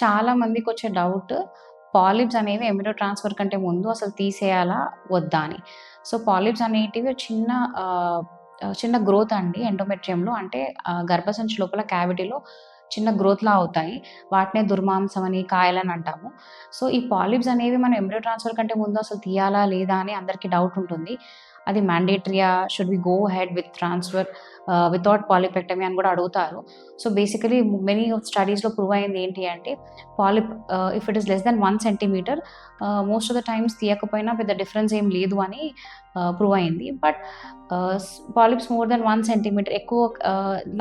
చాలా మందికొచ్చే doubt polyps అనేవి embryo transfer కంటే ముందు అసలు తీసేయాలా? వద్దా అని. సో, పాలిప్స్ అనేటివి చిన్న గ్రోత్ అండి ఎండోమెట్రియంలో. అంటే గర్భసంచి లోపల క్యావిటీలో చిన్న గ్రోత్‌లా అవుతాయి. వాటినే దుర్మాంసం అని, కాయలని అంటాము. సో, ఈ పాలిప్స్ అనేవి మనం ఎంబ్రియో ట్రాన్స్‌ఫర్ కంటే ముందు అసలు తీయాలా? లేదా? అని అందరికీ డౌట్ ఉంటుంది. అది మ్యాండేటరీయా? Should we go ahead with transfer without polypectomy అని కూడా అడుగుతారు. సో, బేసికలీ మెనీ స్టడీస్‌లో ప్రూవ్ అయింది ఏంటి అంటే polyp if it is less than 1 centimetre most of the times తీయకపోయినా పెద్ద డిఫరెన్స్ ఏం లేదు అని ప్రూవ్ అయింది. But polyps more than 1 centimetre ఎక్కువ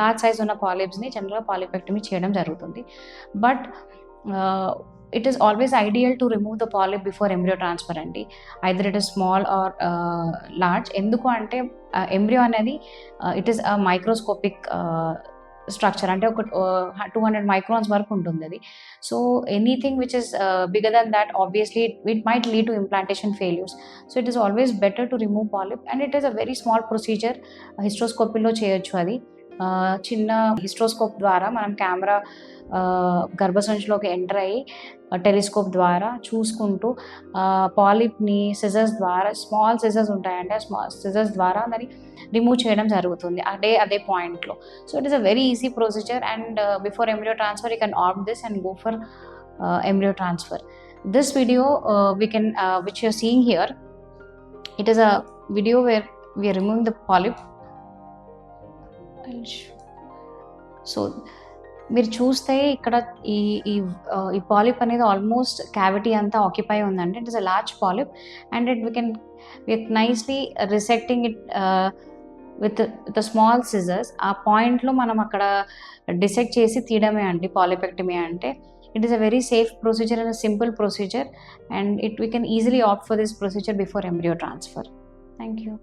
లార్జ్ సైజ్ ఉన్న పాలిప్స్‌ని జనరల్‌గా పాలిపెక్టమీ చేయడం జరుగుతుంది. బట్ it is always ideal to remove the polyp before embryo transfer అండి. either it is small or large. ఎందుకు అంటే ఎంబ్రియో అనేది ఇట్ ఈస్ మైక్రోస్కోపిక్ స్ట్రక్చర్. అంటే ఒక 200 మైక్రాన్స్ వరకు ఉంటుంది అది. So anything which is bigger than that obviously it might lead to implantation failures. So it is always better to remove polyp and it is a very small procedure. హిస్ట్రోస్కోపీలో చేయొచ్చు అది. చిన్న hysteroscope ద్వారా మనం camera గర్భసంచిలోకి enter అయ్యి telescope ద్వారా చూసుకుంటూ పాలిప్ని సిజర్స్ ద్వారా, స్మాల్ సిజర్స్ ఉంటాయండి, ఆ స్మాల్ సిజర్స్ ద్వారా దాన్ని రిమూవ్ చేయడం జరుగుతుంది అదే పాయింట్లో. So it is a very easy procedure and before embryo transfer you can opt this and go for embryo transfer. This video which you are seeing here, it is a video where we are removing the polyp. So మీరు చూస్తే ఇక్కడ ఈ polyp అనేది almost cavity అంతా occupy ఉందండి. It is a large polyp and we are nicely resecting it with small scissors. ఆ పాయింట్లో మనం అక్కడ డిసెక్ట్ చేసి తీయడమే అండి పాలిపెక్టమీ అంటే. It is a very safe procedure and a simple procedure and we can easily opt for this procedure before embryo transfer. Thank you.